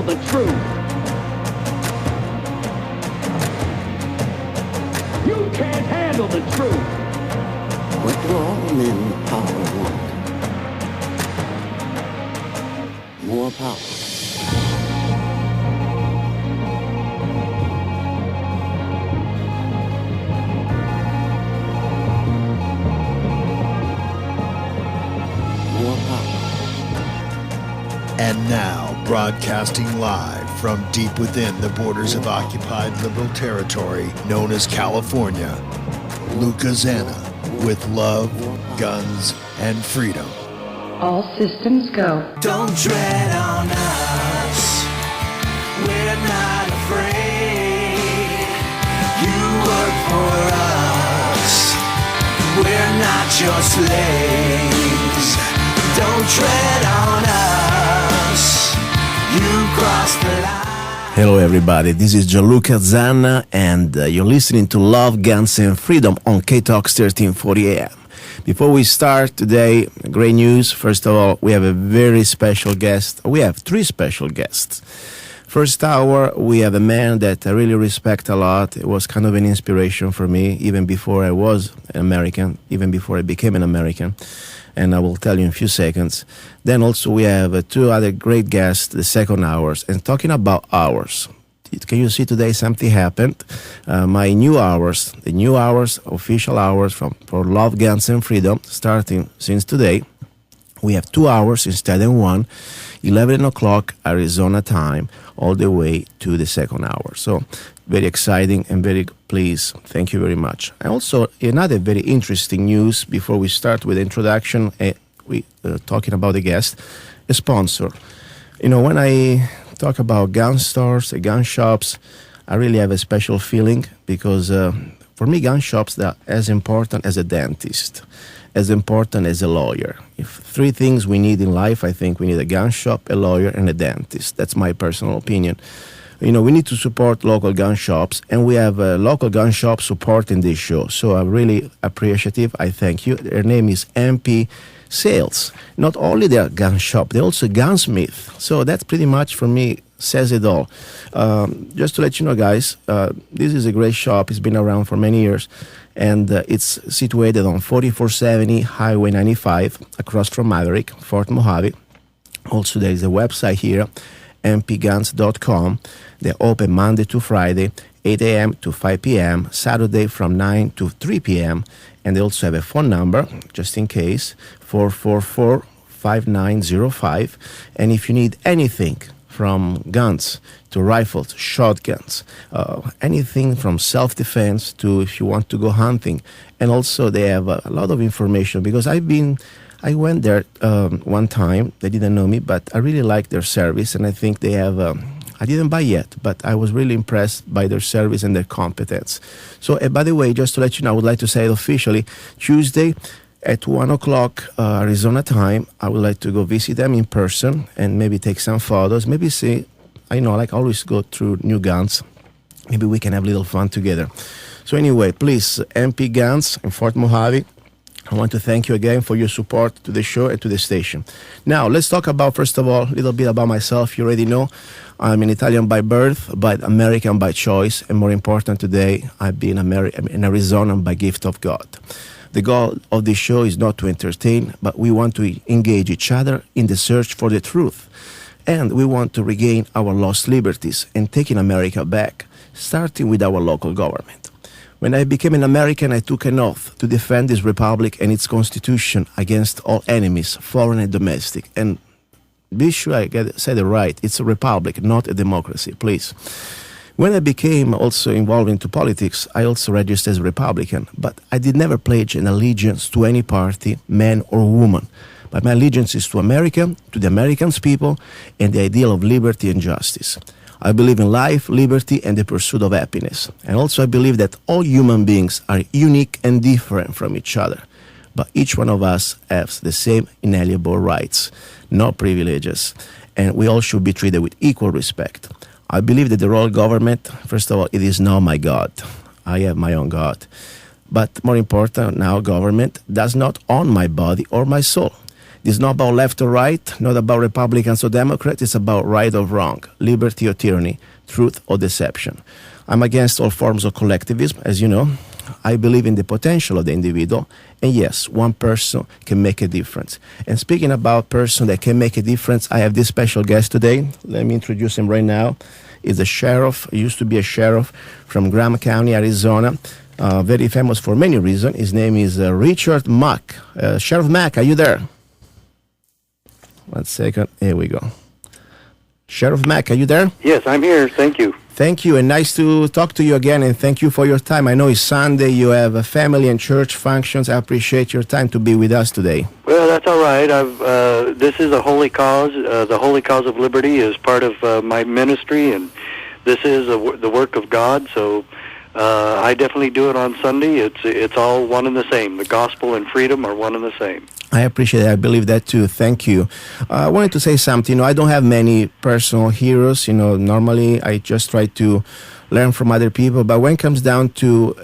handle the truth. You can't handle the truth. What do all men in power want? More power. And now, broadcasting live from deep within the borders of occupied liberal territory known as California, Luca Zanna with Love, Guns, and Freedom. All systems go. Don't tread on us. We're not afraid. You work for us. We're not your slaves. Don't tread on us. You crossed the line. Hello everybody, this is Luca Zanna and you're listening to Love, Guns and Freedom on KTOX 1340 AM. Before we start today, great news. First of all, we have a very special guest. We have three special guests. First hour, we have a man that I really respect a lot. It was kind of an inspiration for me, even before I was an American, even before I became an American. And I will tell you in a few seconds. Then also we have two other great guests, the second hours. And talking about hours, can you see today something happened? My new hours, the new hours, official hours for Love, Guns and Freedom, starting since today. We have 2 hours instead of 1, 11 o'clock Arizona time, all the way to the second hour. So very exciting and very pleased. Thank you very much. And also another very interesting news before we start with the introduction, we talking about the guest, a sponsor. You know, when I talk about gun stores, gun shops, I really have a special feeling because for me, gun shops are as important as a dentist, as important as a lawyer. If 3 things we need in life, I think we need a gun shop, a lawyer, and a dentist. That's my personal opinion. You know, we need to support local gun shops, and we have local gun shops supporting this show. So I'm really appreciative. I thank you. Their name is MP Sales. Not only their gun shop, they're also gunsmith. So that's pretty much, for me, says it all. Just to let you know, guys, this is a great shop. It's been around for many years, and it's situated on 4470 Highway 95, across from Maverick, Fort Mojave. Also, there is a website here, mpguns.com. They're open Monday to Friday, 8 a.m. to 5 p.m., Saturday from 9 to 3 p.m., and they also have a phone number, just in case, 444-5905. And if you need anything from guns to rifles, shotguns, anything from self-defense to if you want to go hunting. And also they have a lot of information because I went there one time. They didn't know me, but I really like their service, and I think they have, I didn't buy yet, but I was really impressed by their service and their competence. So, by the way, just to let you know, I would like to say it officially, Tuesday at 1 o'clock Arizona time, I would like to go visit them in person and maybe take some photos, maybe see, I know, like always go through new guns. Maybe we can have a little fun together. So anyway, please, MP Guns in Fort Mojave, I want to thank you again for your support to the show and to the station. Now, let's talk about, first of all, a little bit about myself. You already know I'm an Italian by birth, but American by choice. And more important today, I've been in Arizona by gift of God. The goal of this show is not to entertain, but we want to engage each other in the search for the truth. And we want to regain our lost liberties and taking America back, starting with our local government. When I became an American, I took an oath to defend this republic and its constitution against all enemies, foreign and domestic. And be sure I said it right, it's a republic, not a democracy, please. When I became also involved into politics, I also registered as a Republican, but I did never pledge an allegiance to any party, man or woman. But my allegiance is to America, to the American people, and the ideal of liberty and justice. I believe in life, liberty, and the pursuit of happiness. And also I believe that all human beings are unique and different from each other. But each one of us has the same inalienable rights, no privileges, and we all should be treated with equal respect. I believe that the royal government, first of all, it is not my God. I have my own God. But more important, now government does not own my body or my soul. It's not about left or right, not about Republicans or Democrats. It's about right or wrong, liberty or tyranny, truth or deception. I'm against all forms of collectivism, as you know. I believe in the potential of the individual, and yes, one person can make a difference. And speaking about person that can make a difference, I have this special guest today. Let me introduce him right now. He's a sheriff, he used to be a sheriff from Graham County, Arizona, very famous for many reasons. His name is Richard Mack. Sheriff Mack, are you there? 1 second, here we go. Sheriff Mack, are you there? Yes, I'm here. Thank you. Thank you, and nice to talk to you again, and thank you for your time. I know it's Sunday, you have a family and church functions. I appreciate your time to be with us today. Well, that's all right. This is a holy cause. The holy cause of liberty is part of my ministry, and this is the work of God, so I definitely do it on Sunday. It's all one and the same. The gospel and freedom are one and the same. I appreciate it. I believe that too. Thank you. I wanted to say something. I don't have many personal heroes. Normally I just try to learn from other people. But when it comes down to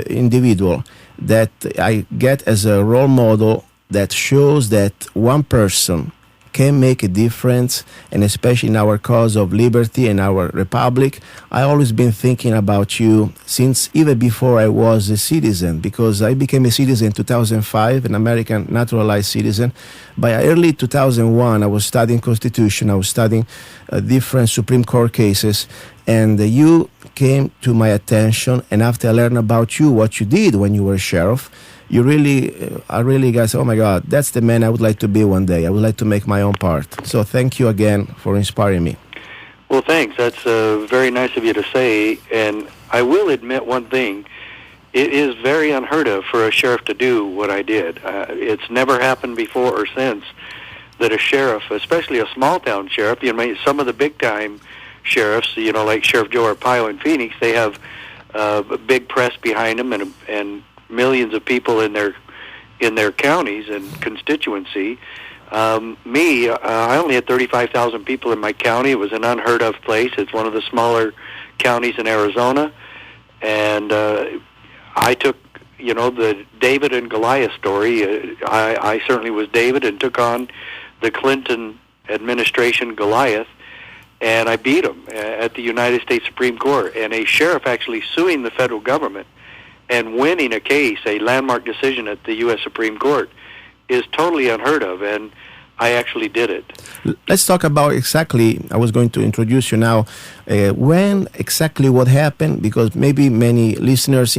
individual that I get as a role model that shows that one person can make a difference, and especially in our cause of liberty and our republic, I always been thinking about you since even before I was a citizen, because I became a citizen in 2005, an American naturalized citizen. By early 2001, I was studying Constitution, I was studying different Supreme Court cases, and you came to my attention, and after I learned about you, what you did when you were sheriff, I really got, oh my God, that's the man I would like to be one day. I would like to make my own part. So thank you again for inspiring me. Well, thanks. That's very nice of you to say. And I will admit one thing. It is very unheard of for a sheriff to do what I did. It's never happened before or since that a sheriff, especially a small-town sheriff, some of the big-time sheriffs, like Sheriff Joe Arpaio in Phoenix, they have a big press behind them and millions of people in their counties and constituency. I only had 35,000 people in my county. It was an unheard of place. It's one of the smaller counties in Arizona, and I took the David and Goliath story. I certainly was David and took on the Clinton administration Goliath, and I beat him at the United States Supreme Court, and a sheriff actually suing the federal government and winning a case, a landmark decision at the U.S. Supreme Court, is totally unheard of, and I actually did it. Let's talk about exactly, I was going to introduce you now, when exactly what happened, because maybe many listeners,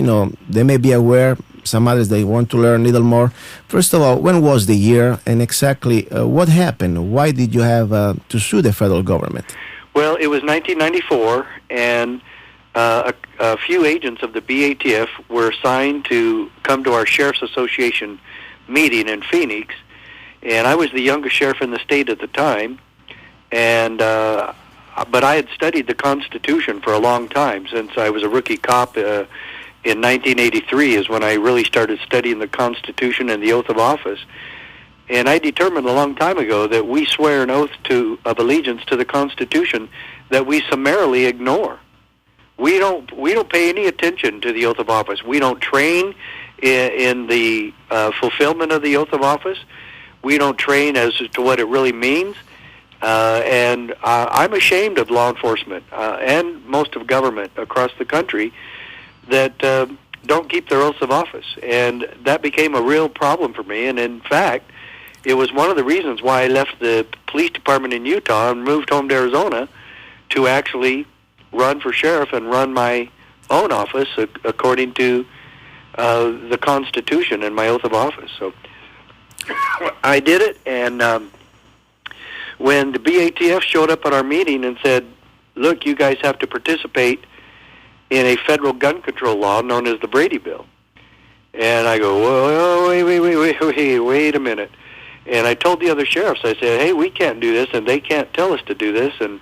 they may be aware, some others, they want to learn a little more. First of all, when was the year, and exactly what happened? Why did you have to sue the federal government? Well, it was 1994, and a few agents of the BATF were assigned to come to our Sheriff's Association meeting in Phoenix, and I was the youngest sheriff in the state at the time, and but I had studied the Constitution for a long time. Since I was a rookie cop in 1983 is when I really started studying the Constitution and the oath of office. And I determined a long time ago that we swear an oath of allegiance to the Constitution that we summarily ignore. We don't pay any attention to the oath of office. We don't train in the fulfillment of the oath of office. We don't train as to what it really means. And I'm ashamed of law enforcement and most of government across the country that don't keep their oaths of office. And that became a real problem for me. And in fact, it was one of the reasons why I left the police department in Utah and moved home to Arizona to actually run for sheriff and run my own office according to the Constitution and my oath of office. So I did it, and when the BATF showed up at our meeting and said, look, you guys have to participate in a federal gun control law known as the Brady Bill. And I go, whoa, wait a minute. And I told the other sheriffs, I said, hey, we can't do this, and they can't tell us to do this. And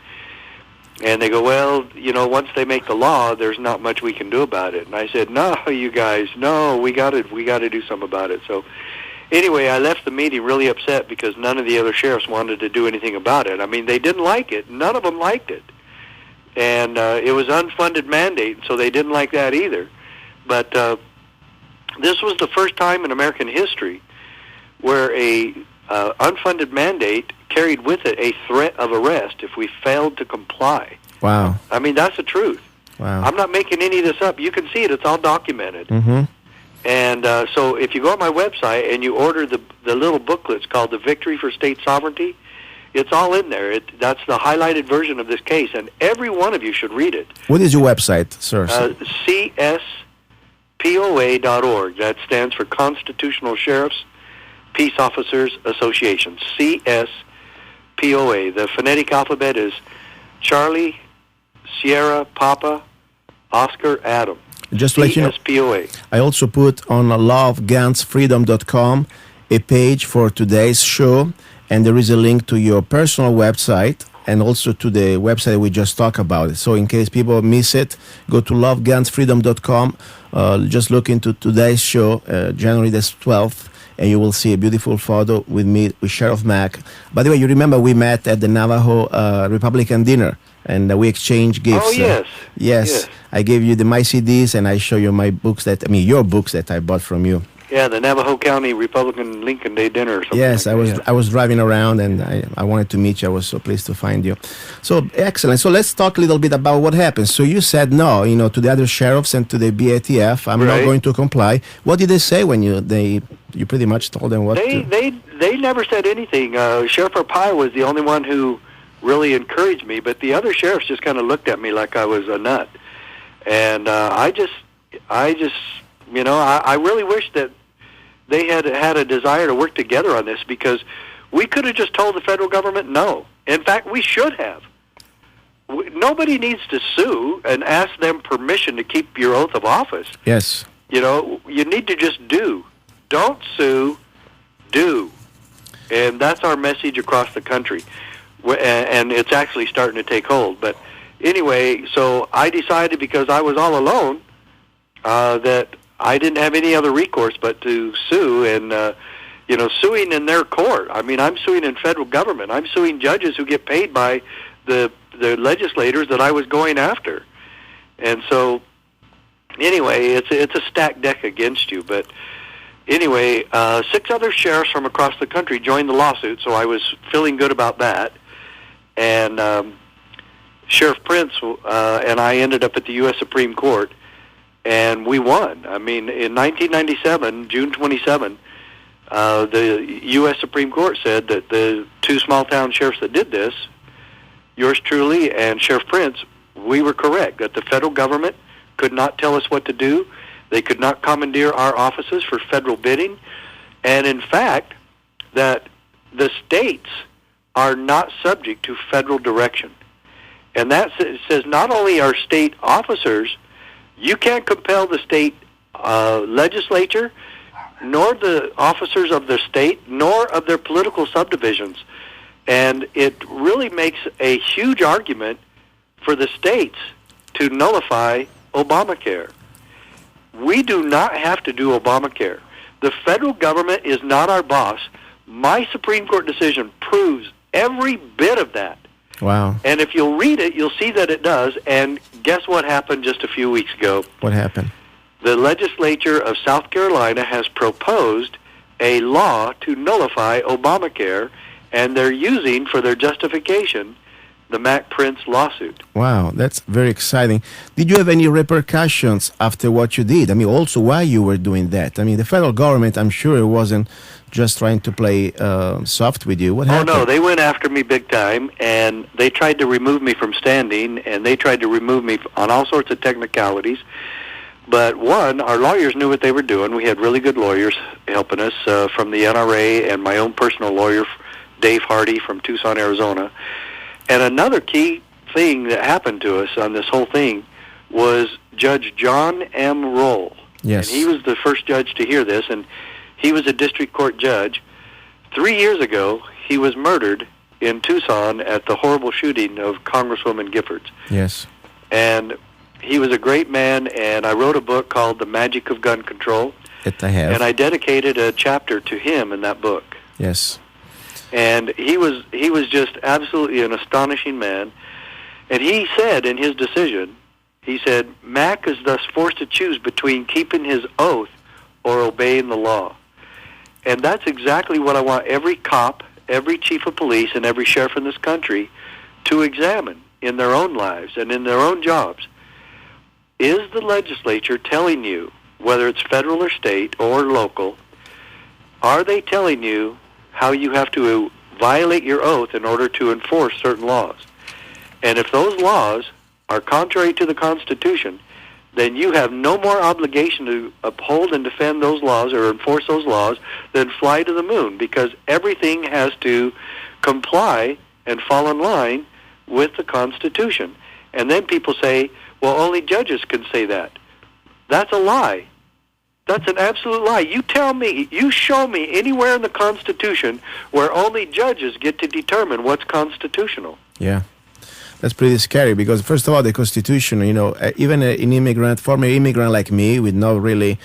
they go, well, once they make the law, there's not much we can do about it. And I said, no, you guys, no, we got to do something about it. So anyway, I left the meeting really upset because none of the other sheriffs wanted to do anything about it. I mean, they didn't like it. None of them liked it. And it was unfunded mandate, so they didn't like that either. But this was the first time in American history where a unfunded mandate carried with it a threat of arrest if we failed to comply. Wow. I mean, that's the truth. Wow. I'm not making any of this up. You can see it. It's all documented. Mm-hmm. And so if you go on my website and you order the little booklets called The Victory for State Sovereignty, it's all in there. That's the highlighted version of this case, and every one of you should read it. What is your website, sir? CSPOA.org. That stands for Constitutional Sheriffs Peace Officers Association. CSPOA. The phonetic alphabet is Charlie, Sierra, Papa, Oscar, Adam. Just to let you know, CSPOA. I also put on lovegunsfreedom.com a page for today's show, and there is a link to your personal website and also to the website we just talked about. So in case people miss it, go to lovegunsfreedom.com. Just look into today's show, January the 12th, and you will see a beautiful photo with me, with Sheriff Mack. By the way, you remember we met at the Navajo Republican dinner, and we exchanged gifts. Oh, yes. Yes. I gave you my CDs, and I show you my books your books that I bought from you. Yeah, the Navajo County Republican Lincoln Day dinner or something. Yes, like I was driving around, and I wanted to meet you. I was so pleased to find you. So, excellent. So let's talk a little bit about what happened. So you said no, to the other sheriffs and to the BATF, I'm not going to comply. What did they say when you pretty much told them what to... They never said anything. Sheriff Arpaio was the only one who really encouraged me, but the other sheriffs just kind of looked at me like I was a nut. And I really wish that they had a desire to work together on this, because we could have just told the federal government no. In fact, we should have. Nobody needs to sue and ask them permission to keep your oath of office. Yes. You need to just do. Don't sue, do. And that's our message across the country. And it's actually starting to take hold. But anyway, so I decided, because I was all alone, that I didn't have any other recourse but to sue, and suing in their court. I mean, I'm suing in federal government. I'm suing judges who get paid by the legislators that I was going after. And so, anyway, it's a stacked deck against you. But anyway, 6 other sheriffs from across the country joined the lawsuit, so I was feeling good about that. And Sheriff Prince and I ended up at the U.S. Supreme Court. And we won. I mean, in 1997, June 27, the U.S. Supreme Court said that the 2 small-town sheriffs that did this, yours truly and Sheriff Prince, we were correct, that the federal government could not tell us what to do. They could not commandeer our offices for federal bidding. And, in fact, that the states are not subject to federal direction. And that says not only are state officers, you can't compel the state legislature, nor the officers of the state, nor of their political subdivisions. And it really makes a huge argument for the states to nullify Obamacare. We do not have to do Obamacare. The federal government is not our boss. My Supreme Court decision proves every bit of that. Wow. And if you'll read it, you'll see that it does. And guess what happened just a few weeks ago? What happened? The legislature of South Carolina has proposed a law to nullify Obamacare, and they're using for their justification the Mack Prince lawsuit. Wow, that's very exciting. Did you have any repercussions after what you did? I mean, also why you were doing that? I mean, the federal government, I'm sure it wasn't just trying to play soft with you. What happened? Oh, no, they went after me big time, and they tried to remove me from standing, and they tried to remove me on all sorts of technicalities. But one, our lawyers knew what they were doing. We had really good lawyers helping us from the NRA, and my own personal lawyer, Dave Hardy from Tucson, Arizona. And another key thing that happened to us on this whole thing was Judge John M. Roll. Yes. And he was the first judge to hear this, and he was a district court judge. 3 years ago, he was murdered in Tucson at the horrible shooting of Congresswoman Giffords. Yes. And he was a great man, and I wrote a book called The Magic of Gun Control. That I have. And I dedicated a chapter to him in that book. Yes. And he was just absolutely an astonishing man. And he said in his decision, he said, Mack is thus forced to choose between keeping his oath or obeying the law. And that's exactly what I want every cop, every chief of police, and every sheriff in this country to examine in their own lives and in their own jobs. Is the legislature telling you, whether it's federal or state or local, are they telling you how you have to violate your oath in order to enforce certain laws? And if those laws are contrary to the Constitution, then you have no more obligation to uphold and defend those laws or enforce those laws than fly to the moon, because everything has to comply and fall in line with the Constitution. And then people say, well, only judges can say that. That's a lie. That's an absolute lie. You tell me, you show me anywhere in the Constitution where only judges get to determine what's constitutional. Yeah. That's pretty scary because, first of all, the Constitution, even an immigrant, former immigrant like me with no really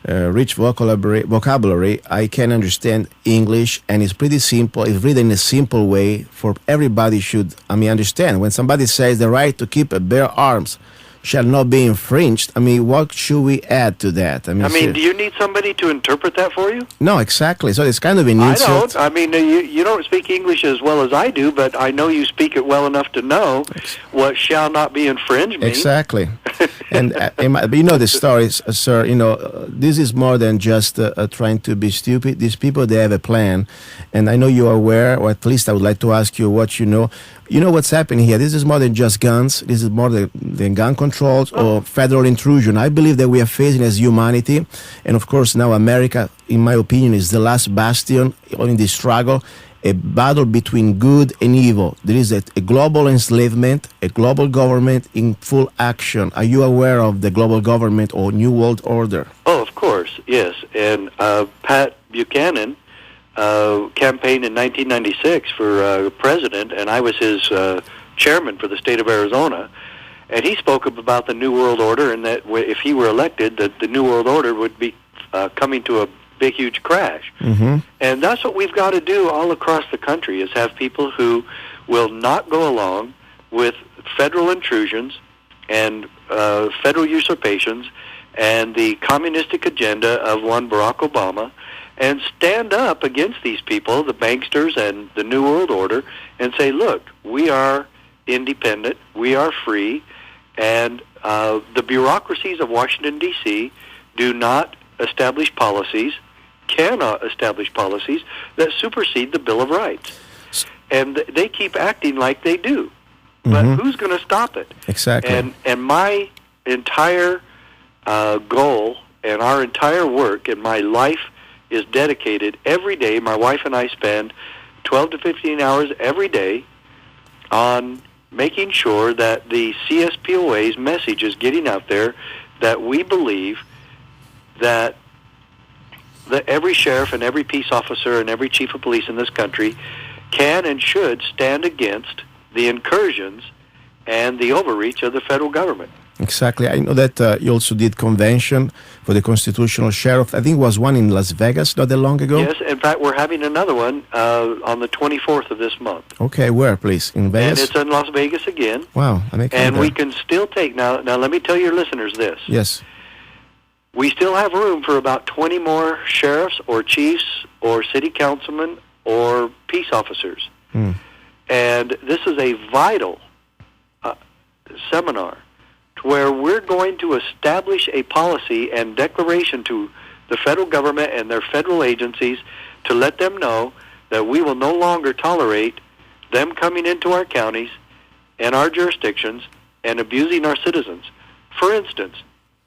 rich vocabulary, I can understand English, and it's pretty simple. It's written in a simple way for everybody should, understand. When somebody says the right to keep and bear arms shall not be infringed, what should we add to that? Do you need somebody to interpret that for you? No, exactly. So it's kind of an insult. I don't. You don't speak English as well as I do, but I know you speak it well enough to know what shall not be infringed means. Exactly. And the story, sir, this is more than just trying to be stupid. These people, they have a plan. And I know you are aware, or at least I would like to ask you what you know. You know what's happening here. This is more than just guns. This is more than gun controls or federal intrusion. I believe that we are facing as humanity. And, of course, now America, in my opinion, is the last bastion in this struggle, a battle between good and evil. There is a global enslavement, a global government in full action. Are you aware of the global government or New World Order? Oh, of course, yes. And Pat Buchanan campaigned in 1996 for president, and I was his chairman for the state of Arizona. And he spoke about the New World Order, and that if he were elected, that the New World Order would be coming to a big, huge crash. Mm-hmm. And that's what we've got to do all across the country, is have people who will not go along with federal intrusions and federal usurpations and the communistic agenda of one Barack Obama, and stand up against these people, the banksters and the New World Order, and say, look, we are independent, we are free, and the bureaucracies of Washington, D.C. do not establish policies, cannot establish policies that supersede the Bill of Rights. And they keep acting like they do. But who's going to stop it? Exactly. And my entire goal and our entire work and my life is dedicated every day. My wife and I spend 12 to 15 hours every day on making sure that the CSPOA's message is getting out there, that we believe that every sheriff and every peace officer and every chief of police in this country can and should stand against the incursions and the overreach of the federal government. Exactly. I know that you also did convention for the constitutional sheriff. I think it was one in Las Vegas not that long ago. Yes, in fact, we're having another one on the 24th of this month. Okay, where, please? In Vegas? And it's in Las Vegas again. Wow. And we can still take, now let me tell your listeners this. Yes. We still have room for about 20 more sheriffs or chiefs or city councilmen or peace officers. And this is a vital seminar to where we're going to establish a policy and declaration to the federal government and their federal agencies to let them know that we will no longer tolerate them coming into our counties and our jurisdictions and abusing our citizens. For instance,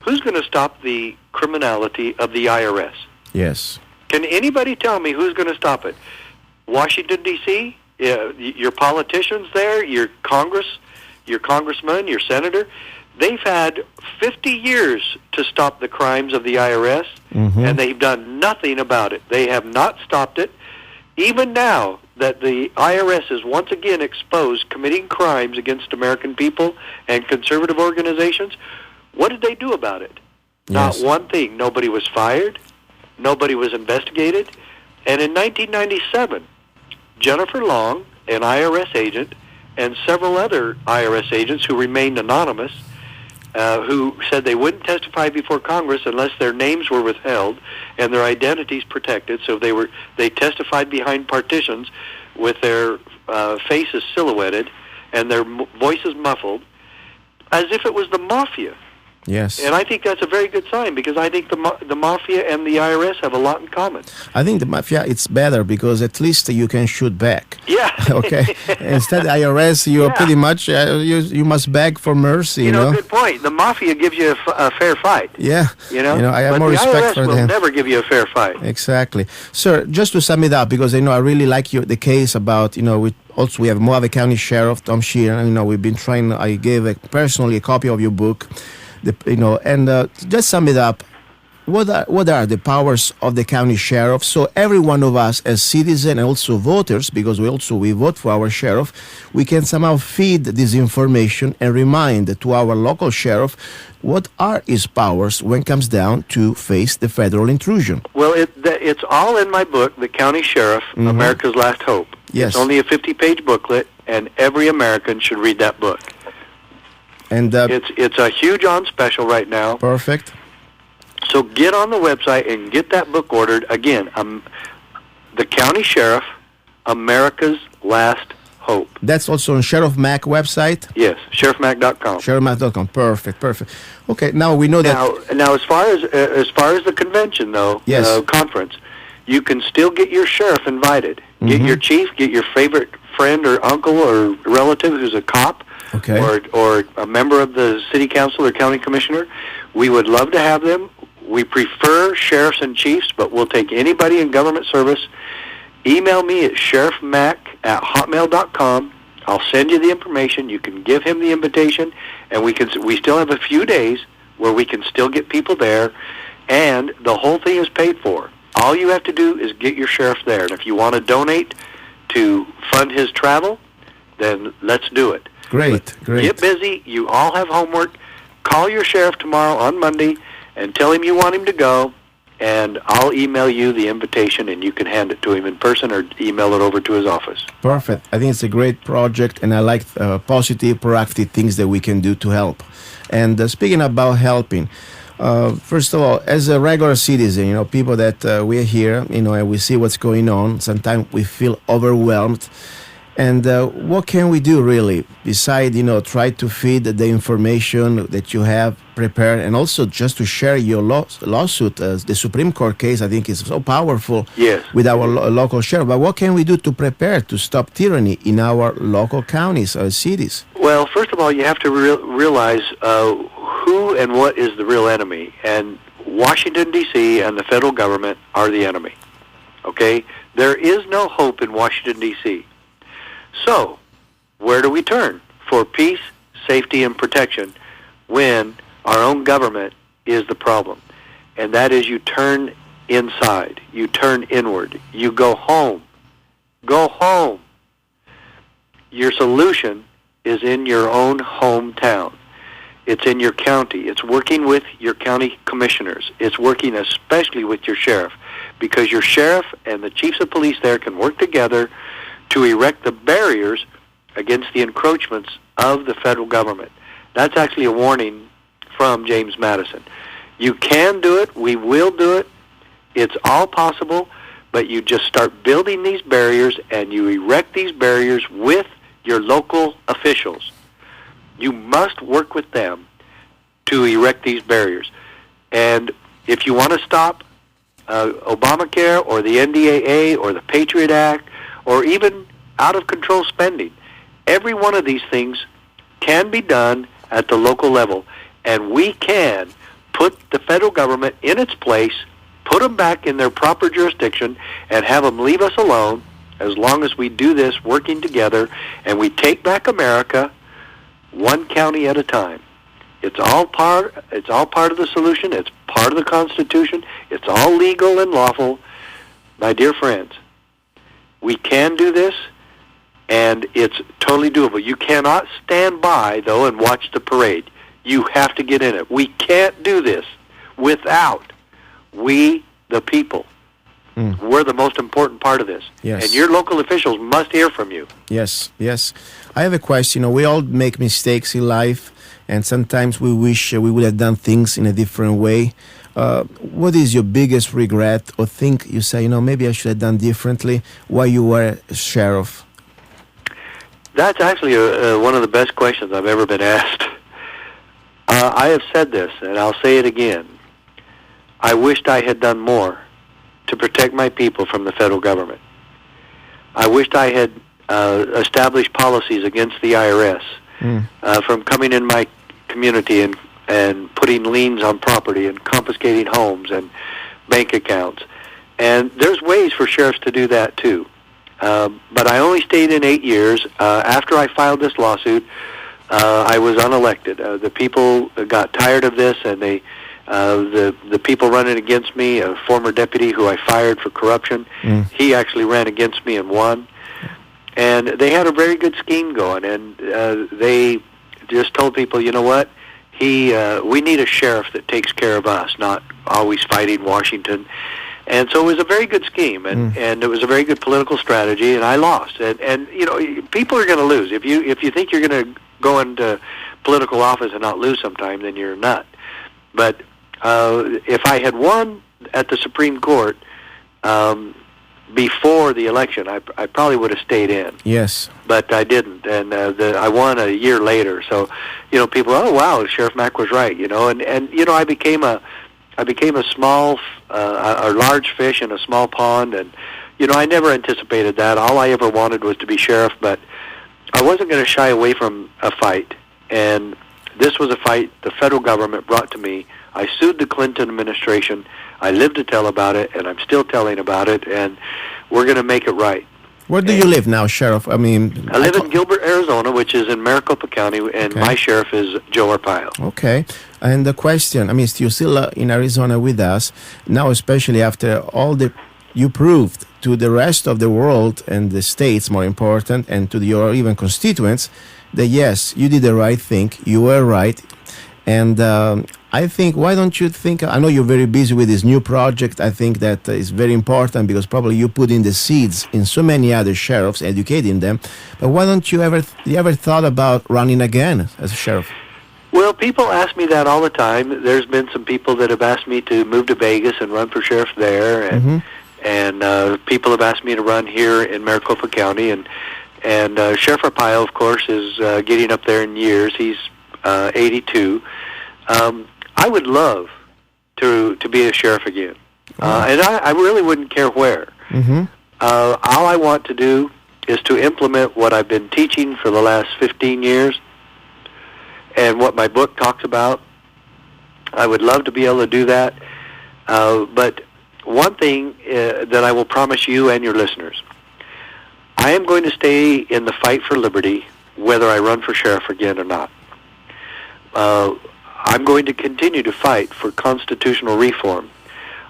who's going to stop the criminality of the IRS? Yes. Can anybody tell me who's going to stop it? Washington, D.C., your politicians there, your congressman, your senator, they've had 50 years to stop the crimes of the IRS, and they've done nothing about it. They have not stopped it. Even now that the IRS is once again exposed committing crimes against American people and conservative organizations, what did they do about it? Yes. Not one thing. Nobody was fired. Nobody was investigated. And in 1997, Jennifer Long, an IRS agent, and several other IRS agents who remained anonymous, who said they wouldn't testify before Congress unless their names were withheld and their identities protected. So they testified behind partitions with their faces silhouetted and their voices muffled, as if it was the mafia. Yes. And I think that's a very good sign, because I think the mafia and the IRS have a lot in common. I think the mafia, it's better because at least you can shoot back. Yeah. Okay. Instead, IRS, you're pretty much you must beg for mercy. You know. Good point. The mafia gives you a fair fight. Yeah. I have but more respect IRS for will them. never give you a fair fight. Exactly, sir. Just to sum it up, because I really like the case about we have Mojave County Sheriff Tom Sheeran. We've been trying. I gave personally a copy of your book. Just sum it up. What are the powers of the county sheriff? So every one of us as citizens and also voters, because we vote for our sheriff, we can somehow feed this information and remind to our local sheriff what are his powers when it comes down to face the federal intrusion. Well, it's all in my book, The County Sheriff, America's Last Hope. Yes. It's only a 50-page booklet, and every American should read that book. And it's a huge on special right now. Perfect. So get on the website and get that book ordered. Again, The County Sheriff, America's Last Hope. That's also on Sheriff Mack website? Yes, sheriffmack.com. Sheriffmack.com. Perfect. Okay, now we know that... Now, as far as the convention, though, yes. Conference, you can still get your sheriff invited. Get your chief, get your favorite friend or uncle or relative who's a cop, okay, or a member of the city council or county commissioner. We would love to have them. We prefer sheriffs and chiefs, but we'll take anybody in government service. Email me at sheriffmack@hotmail.com. I'll send you the information. You can give him the invitation, and we still have a few days where we can still get people there, and the whole thing is paid for. All you have to do is get your sheriff there, and if you want to donate to fund his travel, then let's do it. Great. Get busy. You all have homework. Call your sheriff tomorrow on Monday and tell him you want him to go, and I'll email you the invitation, and you can hand it to him in person or email it over to his office. Perfect. I think it's a great project, and I like positive, proactive things that we can do to help. And speaking about helping, first of all, as a regular citizen, people that we're here, and we see what's going on, sometimes we feel overwhelmed. And what can we do really besides, try to feed the information that you have prepared, and also just to share your lawsuit? The Supreme Court case, I think, is so powerful. Yes. With our local sheriff. But what can we do to prepare to stop tyranny in our local counties or cities? Well, first of all, you have to realize who and what is the real enemy. And Washington, D.C. and the federal government are the enemy. Okay? There is no hope in Washington, D.C. So, where do we turn for peace, safety, and protection when our own government is the problem? And that is, you turn inside. You turn inward. You go home. Go home. Your solution is in your own hometown. It's in your county. It's working with your county commissioners. It's working especially with your sheriff, because your sheriff and the chiefs of police there can work together to erect the barriers against the encroachments of the federal government. That's actually a warning from James Madison. You can do it. We will do it. It's all possible, but you just start building these barriers, and you erect these barriers with your local officials. You must work with them to erect these barriers. And if you want to stop Obamacare or the NDAA or the Patriot Act, or even out-of-control spending, every one of these things can be done at the local level. And we can put the federal government in its place, put them back in their proper jurisdiction, and have them leave us alone as long as we do this working together, and we take back America one county at a time. It's all part of the solution. It's part of the Constitution. It's all legal and lawful. My dear friends, we can do this, and it's totally doable. You cannot stand by, though, and watch the parade. You have to get in it. We can't do this without we, the people. We're the most important part of this. Yes. And your local officials must hear from you. Yes. I have a question. We all make mistakes in life, and sometimes we wish we would have done things in a different way. What is your biggest regret, or think you say, maybe I should have done differently while you were sheriff? That's actually one of the best questions I've ever been asked. I have said this, and I'll say it again. I wished I had done more to protect my people from the federal government. I wished I had established policies against the IRS from coming in my community and putting liens on property and confiscating homes and bank accounts. And there's ways for sheriffs to do that too. But I only stayed in 8 years. After I filed this lawsuit, I was unelected. The people got tired of this, and the people running against me, a former deputy who I fired for corruption, he actually ran against me and won. And they had a very good scheme going, and they just told people, you know what, we need a sheriff that takes care of us, not always fighting Washington. And so it was a very good scheme, and it was a very good political strategy, and I lost. And people are going to lose. If you think you're going to go into political office and not lose sometime, then you're a nut. But if I had won at the Supreme Court before the election, I probably would have stayed in. Yes. But I didn't, and I won a year later. So, people, oh wow, Sheriff Mack was right, and I became a small, a large fish in a small pond, and I never anticipated that. All I ever wanted was to be sheriff, but I wasn't going to shy away from a fight, and this was a fight the federal government brought to me. I sued the Clinton administration. I lived to tell about it, and I'm still telling about it, and we're going to make it right. Where do you live now, Sheriff? I live in Gilbert, Arizona, which is in Maricopa County, and my sheriff is Joe Arpaio. Okay. And the question, you're still in Arizona with us, now especially after all you proved to the rest of the world and the states, more important, and to your even constituents, that yes, you did the right thing, you were right. And I think, why don't you think, I know you're very busy with this new project. I think that is very important because probably you put in the seeds in so many other sheriffs, educating them. But why don't you ever thought about running again as a sheriff? Well, people ask me that all the time. There's been some people that have asked me to move to Vegas and run for sheriff there, and people have asked me to run here in Maricopa County, and Sheriff Arpaio, of course, is getting up there in years. He's 82. I would love to be a sheriff again, and I really wouldn't care where. All I want to do is to implement what I've been teaching for the last 15 years and what my book talks about. I would love to be able to do that, but one thing that I will promise you and your listeners, I am going to stay in the fight for liberty whether I run for sheriff again or not. I'm going to continue to fight for constitutional reform.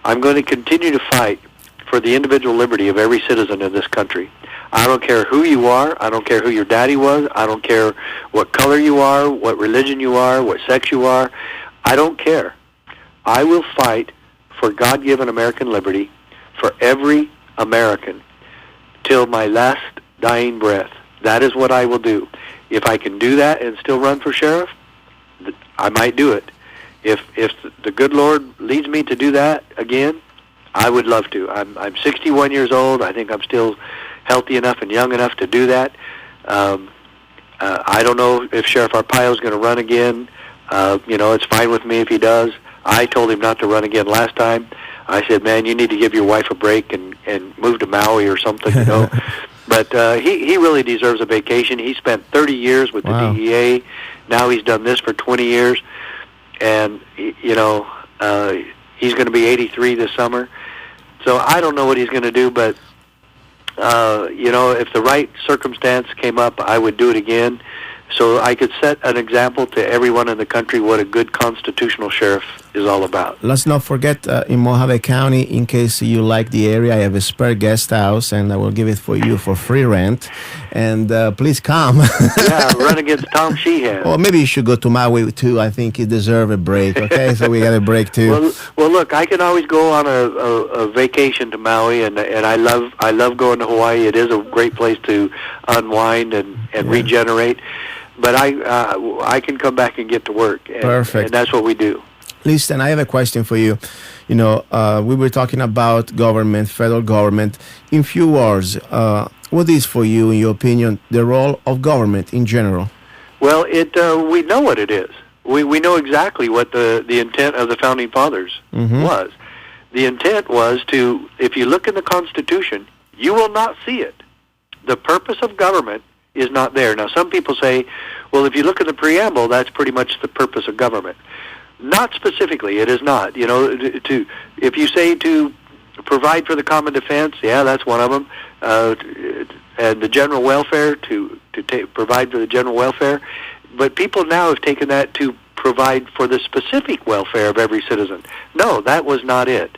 I'm going to continue to fight for the individual liberty of every citizen in this country. I don't care who you are. I don't care who your daddy was. I don't care what color you are, what religion you are, what sex you are. I don't care. I will fight for God-given American liberty for every American till my last dying breath. That is what I will do. If I can do that and still run for sheriff, I might do it. If the good Lord leads me to do that again, I would love to. I'm 61 years old. I think I'm still healthy enough and young enough to do that. I don't know if Sheriff Arpaio is going to run again. It's fine with me if he does. I told him not to run again last time. I said, man, you need to give your wife a break and move to Maui or something, But he really deserves a vacation. He spent 30 years with the DEA. Now he's done this for 20 years. And, he's going to be 83 this summer. So I don't know what he's going to do, but, if the right circumstance came up, I would do it again. So I could set an example to everyone in the country what a good constitutional sheriff is all about. Let's not forget, in Mojave County, in case you like the area, I have a spare guest house, and I will give it for you for free rent. And please come. Yeah, run against Tom Sheehan. Or maybe you should go to Maui, too. I think you deserve a break, okay? So we got a break, too. Well, look, I can always go on a vacation to Maui, and I love going to Hawaii. It is a great place to unwind and regenerate. but I can come back and get to work. And, Perfect. And that's what we do. Listen, I have a question for you. We were talking about government, federal government. In few words, what is for you, in your opinion, the role of government in general? Well, we know what it is. We know exactly what the intent of the Founding Fathers was. The intent was to, if you look in the Constitution, you will not see it. The purpose of government is not there. Now, some people say, well, if you look at the preamble, that's pretty much the purpose of government. Not specifically, it is not. If you say to provide for the common defense, yeah, that's one of them. And the general welfare, to provide for the general welfare. But people now have taken that to provide for the specific welfare of every citizen. No, that was not it.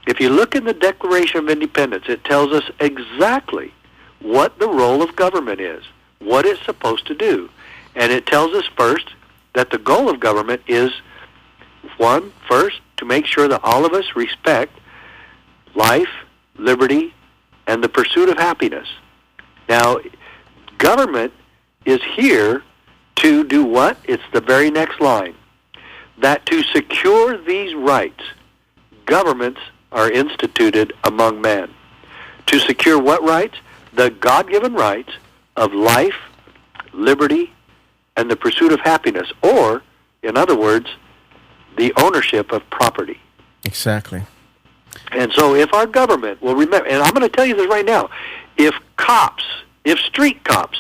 If you look in the Declaration of Independence, it tells us exactly what the role of government is, what it's supposed to do. And it tells us first that the goal of government is, first, to make sure that all of us respect life, liberty, and the pursuit of happiness. Now, government is here to do what? It's the very next line. That to secure these rights, governments are instituted among men. To secure what rights? The God-given rights of life, liberty, and the pursuit of happiness. Or, in other words, the ownership of property. Exactly. And so if our government will remember, and I'm going to tell you this right now, if street cops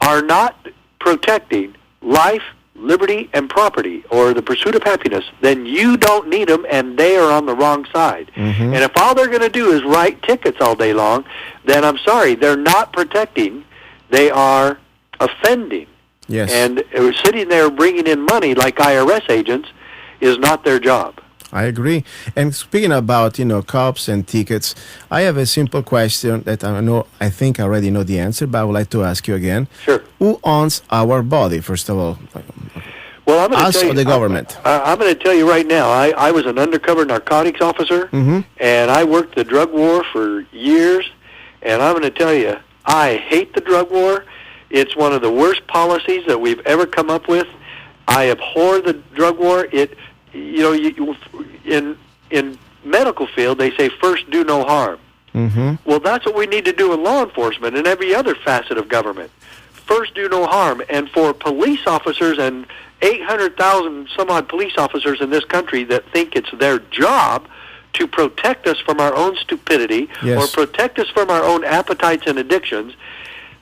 are not protecting life, liberty, and property, or the pursuit of happiness, then you don't need them, and they are on the wrong side. And if all they're going to do is write tickets all day long, then I'm sorry, they're not protecting, they are offending. Yes. And sitting there bringing in money like IRS agents is not their job. I agree. And speaking about, cops and tickets, I have a simple question that I think I already know the answer, but I would like to ask you again. Sure. Who owns our body, first of all? Well, I'm going to Us tell you, or the government? I'm going to tell you right now, I was an undercover narcotics officer, and I worked the drug war for years, and I'm going to tell you, I hate the drug war. It's one of the worst policies that we've ever come up with. I abhor the drug war. In medical field, they say first do no harm. Well, that's what we need to do in law enforcement and every other facet of government. First do no harm. And for police officers and 800,000 some odd police officers in this country that think it's their job to protect us from our own stupidity or protect us from our own appetites and addictions,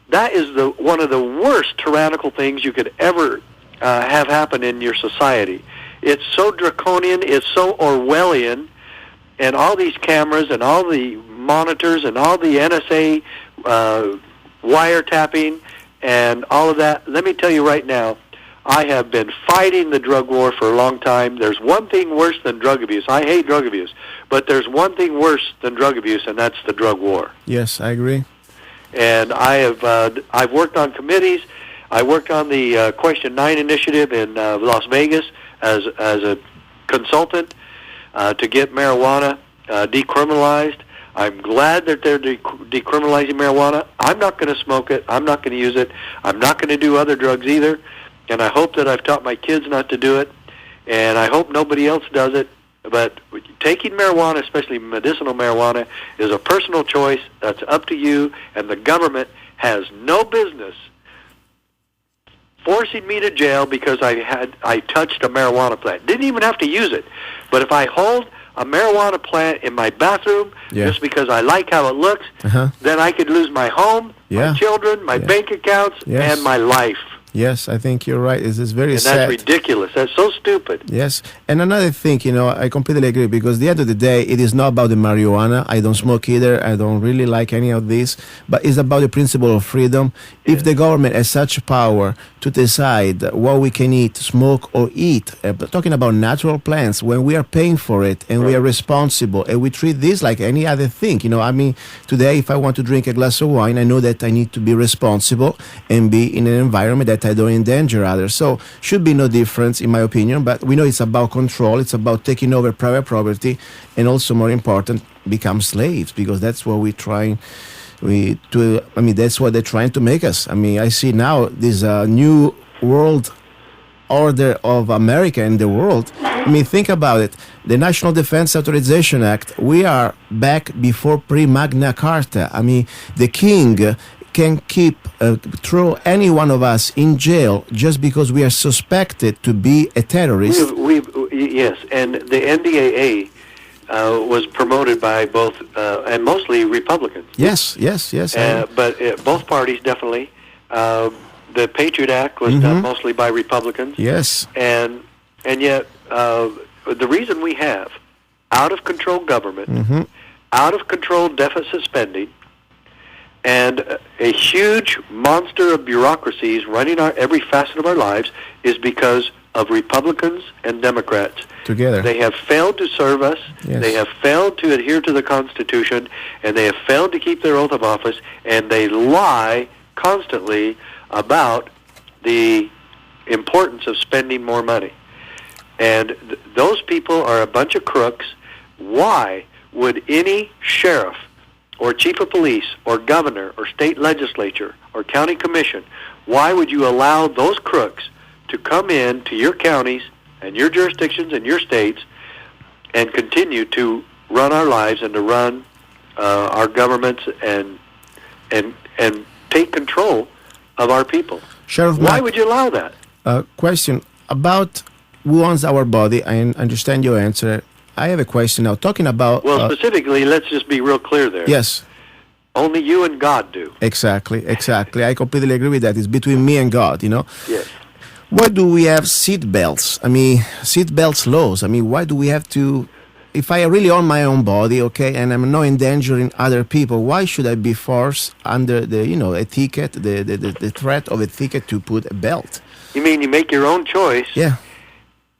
that is one of the worst tyrannical things you could ever have happen in your society. It's so draconian, it's so Orwellian, and all these cameras and all the monitors and all the NSA wiretapping and all of that. Let me tell you right now, I have been fighting the drug war for a long time. There's one thing worse than drug abuse. I hate drug abuse, but there's one thing worse than drug abuse, and that's the drug war. Yes, I agree. And I've worked on committees. I worked on the Question 9 initiative in Las Vegas as a consultant to get marijuana decriminalized. I'm glad that they're decriminalizing marijuana. I'm not going to smoke it. I'm not going to use it. I'm not going to do other drugs either. And I hope that I've taught my kids not to do it. And I hope nobody else does it. But taking marijuana, especially medicinal marijuana, is a personal choice. That's up to you. And the government has no business forcing me to jail because I touched a marijuana plant. Didn't even have to use it. But if I hold a marijuana plant in my bathroom just because I like how it looks, then I could lose my home, my children, my bank accounts, and my life. Yes, I think you're right. This is very sad. And that's ridiculous. That's so stupid. Yes. And another thing, I completely agree, because at the end of the day, it is not about the marijuana. I don't smoke either. I don't really like any of this. But it's about the principle of freedom. Yeah. If the government has such power to decide what we can eat, smoke, or eat, talking about natural plants, when we are paying for it and we are responsible and we treat this like any other thing. Today, if I want to drink a glass of wine, I know that I need to be responsible and be in an environment that I don't endanger others. So should be no difference in my opinion, but we know it's about control, it's about taking over private property, and also more important, become slaves, because that's what we're trying That's what they're trying to make us. I mean, I see now this new world order of America and the world. I mean, think about it. The National Defense Authorization Act, we are back before pre-Magna Carta. I mean, the king can throw any one of us in jail just because we are suspected to be a terrorist. Yes, and the NDAA was promoted by both, and mostly Republicans. Yes. But both parties, definitely. The Patriot Act was done mostly by Republicans. Yes. And yet, the reason we have out-of-control government, out-of-control deficit spending, and a huge monster of bureaucracies running every facet of our lives is because of Republicans and Democrats. Together. They have failed to serve us, they have failed to adhere to the Constitution, and they have failed to keep their oath of office, and they lie constantly about the importance of spending more money. And those people are a bunch of crooks. Why would any sheriff or chief of police or governor or state legislature or county commission, why would you allow those crooks to come in to your counties and your jurisdictions and your states and continue to run our lives and to run our governments and take control of our people? Sheriff Why Mack, would you allow that? question about who owns our body. I understand your answer. I have a question now. Talking about... Well, specifically, let's just be real clear there. Yes. Only you and God do. Exactly. I completely agree with that. It's between me and God, Yes. Why do we have seat belts? I mean, seat belts laws. I mean, why do we have to... If I really own my own body, okay, and I'm not endangering other people, why should I be forced under the, a ticket, the threat of a ticket to put a belt? You mean you make your own choice? Yeah.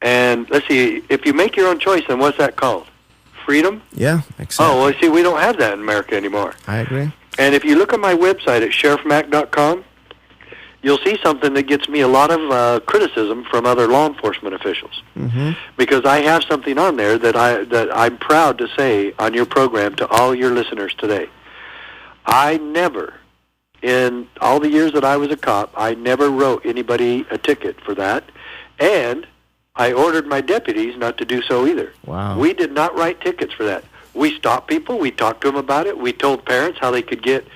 And let's see, if you make your own choice, then what's that called? Freedom? Yeah, exactly. Oh, well, see, we don't have that in America anymore. I agree. And if you look at my website at sheriffmack.com, you'll see something that gets me a lot of criticism from other law enforcement officials. Because I have something on there that I'm proud to say on your program to all your listeners today. I never, in all the years that I was a cop, I never wrote anybody a ticket for that. And I ordered my deputies not to do so either. Wow. We did not write tickets for that. We stopped people. We talked to them about it. We told parents how they could get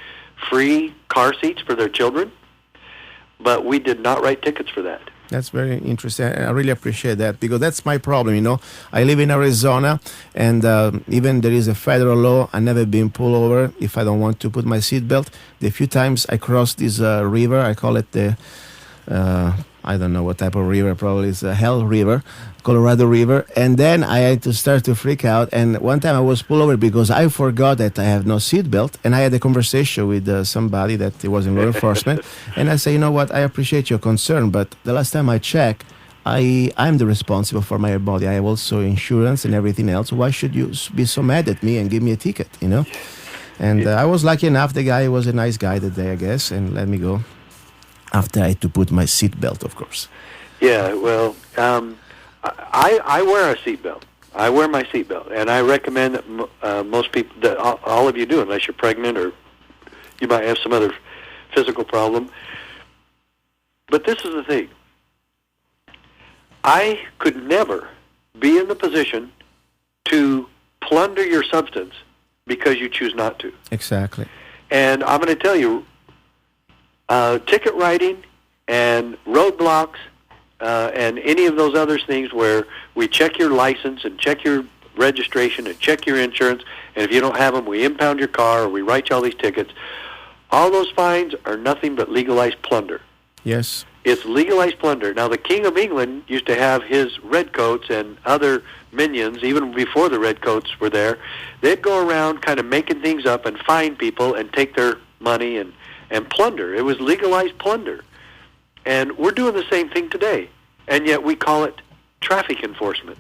free car seats for their children. But we did not write tickets for that. That's very interesting. I really appreciate that because that's my problem, I live in Arizona, and even there is a federal law. I've never been pulled over if I don't want to put my seatbelt. The few times I cross this river, I call it the... I don't know what type of river, probably it's a Hell River, Colorado River, and then I had to start to freak out, and one time I was pulled over because I forgot that I have no seatbelt, and I had a conversation with somebody that was in law enforcement, and I say, you know what, I appreciate your concern, but the last time I checked, I'm the responsible for my body. I have also insurance and everything else. Why should you be so mad at me and give me a ticket, And I was lucky enough, the guy was a nice guy that day, I guess, and let me go. After I had to put my seatbelt, of course. Yeah, well, I wear a seatbelt. I wear my seatbelt, and I recommend that most people, that all of you do, unless you're pregnant or you might have some other physical problem. But this is the thing. I could never be in the position to plunder your substance because you choose not to. Exactly. And I'm going to tell you, ticket writing and roadblocks and any of those other things where we check your license and check your registration and check your insurance, and if you don't have them, we impound your car or we write you all these tickets. All those fines are nothing but legalized plunder. Yes. It's legalized plunder. Now, the King of England used to have his redcoats and other minions, even before the redcoats were there. They'd go around kind of making things up and fine people and take their money and plunder. It was legalized plunder. And we're doing the same thing today. And yet we call it traffic enforcement.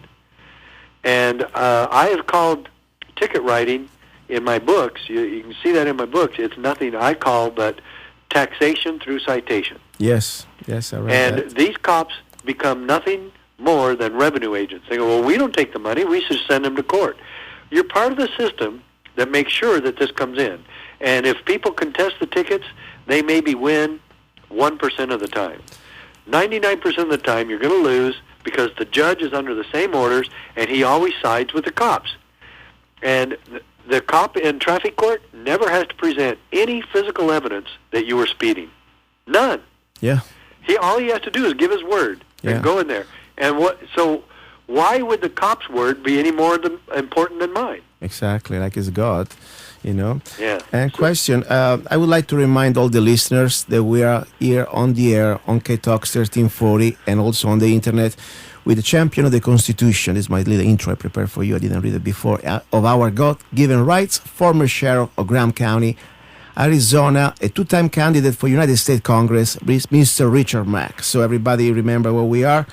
And I have called ticket writing in my books, you can see that in my books, it's nothing I call but taxation through citation. Yes, I read that. And these cops become nothing more than revenue agents. They go, well, we don't take the money, we should send them to court. You're part of the system that makes sure that this comes in. And if people contest the tickets, they maybe win 1% of the time. 99% of the time, you're going to lose because the judge is under the same orders, and he always sides with the cops. And the cop in traffic court never has to present any physical evidence that you were speeding. None. Yeah. All he has to do is give his word and go in there. And so why would the cop's word be any more important than mine? Exactly, like it's God, you know. Yeah. And question, I would like to remind all the listeners that we are here on the air on KTOX 1340 and also on the internet with the champion of the Constitution. This is my little intro I prepared for you. I didn't read it before. Of our God-given rights, former sheriff of Graham County, Arizona, a two-time candidate for United States Congress, Mr. Richard Mack. So everybody remember where we are.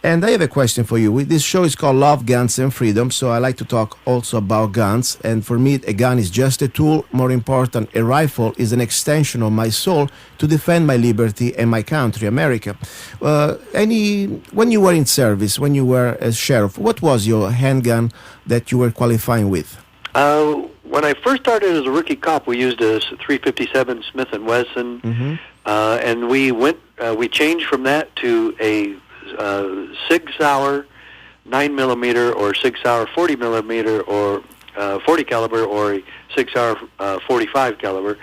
And I have a question for you. This show is called Love, Guns, and Freedom, so I like to talk also about guns. And for me, a gun is just a tool. More important, a rifle is an extension of my soul to defend my liberty and my country, America. When you were in service, when you were a sheriff, what was your handgun that you were qualifying with? When I first started as a rookie cop, we used a .357 Smith & Wesson, and we changed from that to a Sig Sauer 9mm or Sig Sauer 40mm or 40 caliber or a Sig Sauer 45 caliber.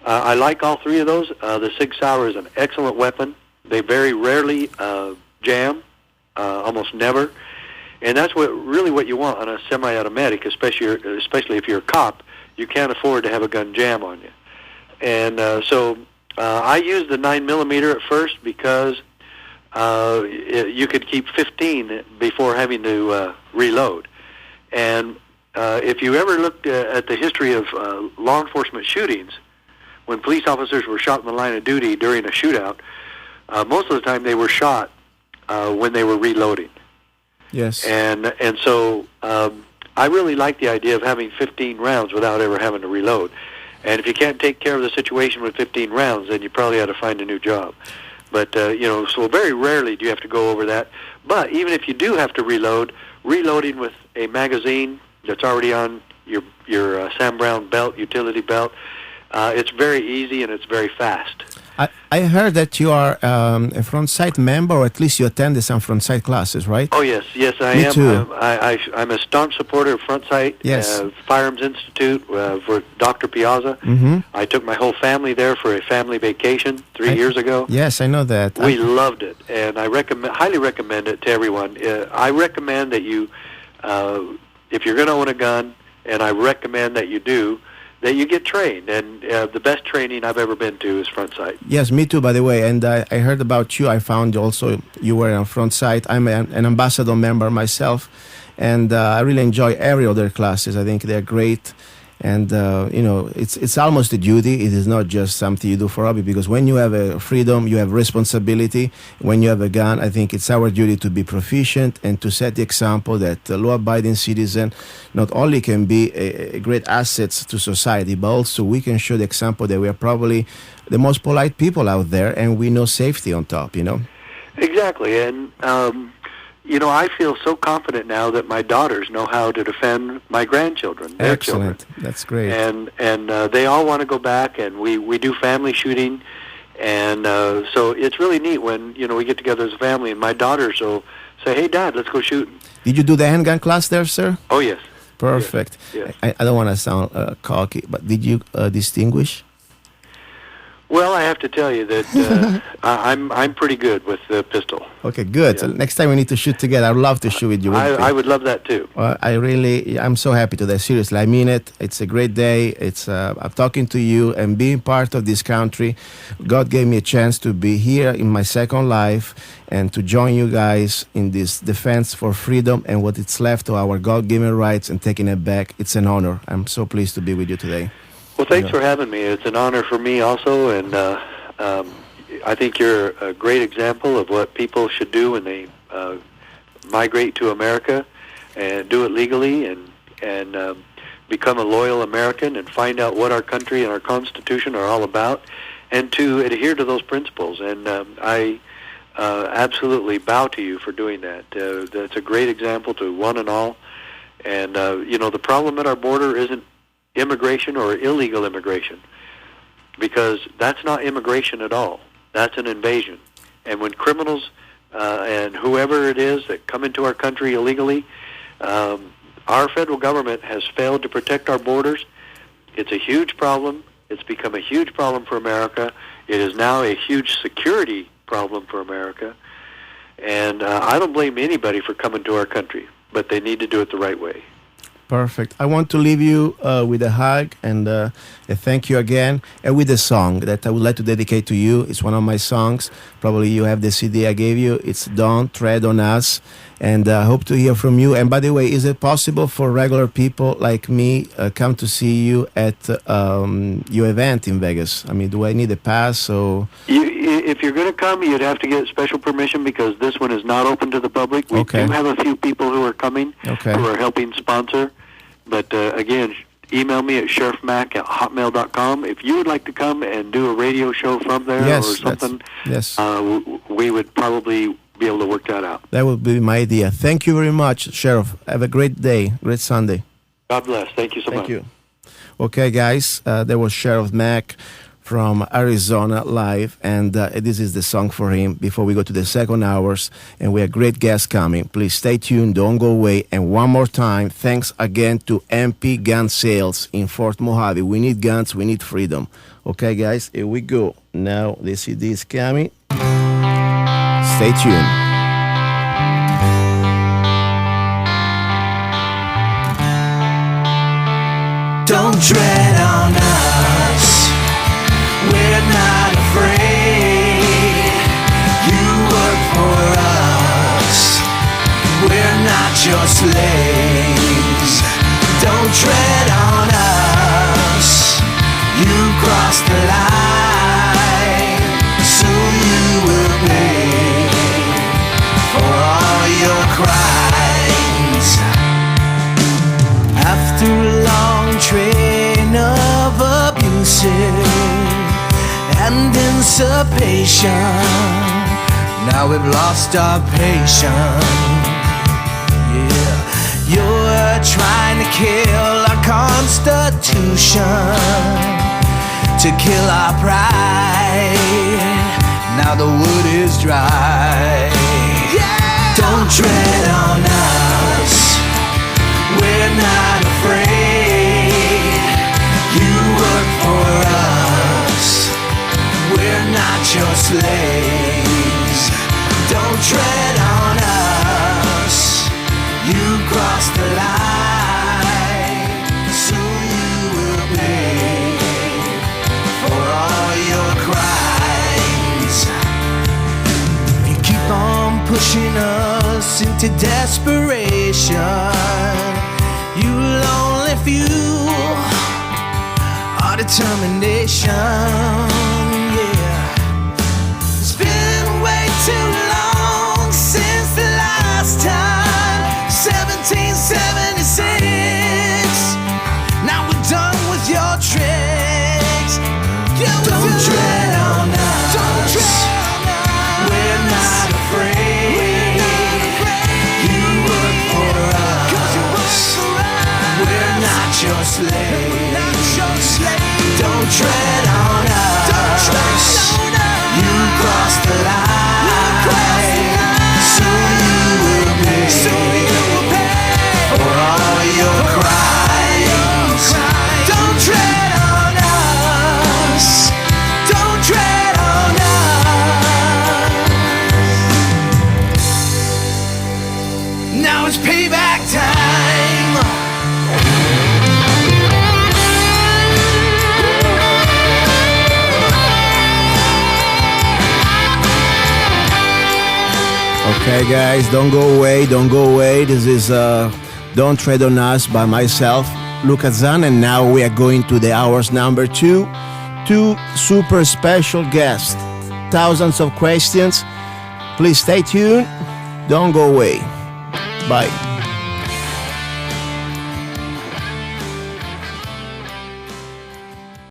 I like all three of those. The Sig Sauer is an excellent weapon. They very rarely jam, almost never. And that's what you want on a semi-automatic, especially if you're a cop. You can't afford to have a gun jam on you. And so I used the 9mm at first because you could keep 15 before having to reload. And if you ever looked at the history of law enforcement shootings, when police officers were shot in the line of duty during a shootout, most of the time they were shot when they were reloading. Yes. And so I really like the idea of having 15 rounds without ever having to reload. And if you can't take care of the situation with 15 rounds, then you probably ought to find a new job. But, so very rarely do you have to go over that. But even if you do have to reloading with a magazine that's already on your Sam Brown belt, utility belt, it's very easy and it's very fast. I heard that you are a front sight member, or at least you attended some front sight classes, right? Oh, yes, I Me am. too. I'm a staunch supporter of Front Sight, Yes. Firearms Institute for Dr. Piazza. Mm-hmm. I took my whole family there for a family vacation 3 years ago. Yes, I know that. We loved it, and I highly recommend it to everyone. I recommend that you, if you're going to own a gun, and I recommend that you do, that you get trained, and the best training I've ever been to is Front Sight. Yes, me too, by the way. And I heard about you. I found also you were on Front Sight. I'm an ambassador member myself, and I really enjoy every of their classes. I think they're great. And, it's almost a duty. It is not just something you do for hobby, because when you have a freedom, you have responsibility. When you have a gun, I think it's our duty to be proficient and to set the example that a law-abiding citizen not only can be a great asset to society, but also we can show the example that we are probably the most polite people out there, and we know safety on top, Exactly. And, I feel so confident now that my daughters know how to defend my grandchildren, their Excellent. children. That's great. And they all want to go back, and we do family shooting. And so it's really neat when, we get together as a family, and my daughters will say, "Hey, Dad, let's go shooting." Did you do the handgun class there, sir? Oh, yes. Perfect. Yes. I don't want to sound cocky, but did you distinguish? Well, I have to tell you that I'm pretty good with the pistol. Okay, good. Yeah. So next time we need to shoot together. I'd love to shoot with you. I would love that too. I'm so happy today. Seriously, I mean it. It's a great day. I'm talking to you and being part of this country. God gave me a chance to be here in my second life and to join you guys in this defense for freedom and what it's left to our God-given rights and taking it back. It's an honor. I'm so pleased to be with you today. Well, thanks for having me. It's an honor for me also, and I think you're a great example of what people should do when they migrate to America and do it legally and become a loyal American and find out what our country and our Constitution are all about, and to adhere to those principles. And I absolutely bow to you for doing that. That's a great example to one and all. And, the problem at our border isn't immigration or illegal immigration, because that's not immigration at all. That's an invasion. And when criminals and whoever it is that come into our country illegally, our federal government has failed to protect our borders. It's a huge problem. It's become a huge problem for America. It is now a huge security problem for America. And I don't blame anybody for coming to our country, but they need to do it the right way. Perfect. I want to leave you with a hug and a thank you again, and with a song that I would like to dedicate to you. It's one of my songs. Probably you have the CD I gave you. It's Don't Tread on Us, and I hope to hear from you. And by the way, is it possible for regular people like me come to see you at your event in Vegas? I mean, do I need a pass? Or if you're going to come, you'd have to get special permission because this one is not open to the public. We do have a few people who are coming who are helping sponsor. But again, email me at sheriffmack@hotmail.com. If you would like to come and do a radio show from there or something, we would probably be able to work that out. That would be my idea. Thank you very much, Sheriff. Have a great day, great Sunday. God bless. Thank you so much. Thank you. Okay, guys, there was Sheriff Mack from Arizona live, and this is the song for him before we go to the second hours, and we have great guests coming. Please stay tuned, don't go away. And one more time, thanks again to MP Gun Sales in Fort Mojave. We need guns, we need freedom. Okay, guys, here we go. Now the CD is coming. Stay tuned. Don't tread on us. We're not afraid. You work for us. We're not your slaves. Don't tread on us. You crossed the line. Soon you will pay for all your crimes. After a long train of abuses and dissipation, now we've lost our patience. Yeah, you're trying to kill our constitution, to kill our pride. Now the wood is dry. Yeah. Don't tread on us. We're not afraid. You work for us. We're not your slaves. Don't tread on us. You crossed the line. Soon you will pay for all your crimes. You keep on pushing us into desperation. You'll only fuel our determination. It's been way too long since the last time, 1776. Now we're done with your tricks. Don't tread on us. Don't tread on us. We're not afraid. You work for us. We're not your slaves. Don't tread on us. You crossed the line. Soon you will pay for all your crimes. Don't tread on us. Don't tread on us. Now it's payback time. Okay, guys, don't go away, don't go away. This is Don't Tread on Us by myself, Luca Zanna, and now we are going to the hours number 2. 2 super special guests, thousands of questions. Please stay tuned, don't go away. Bye.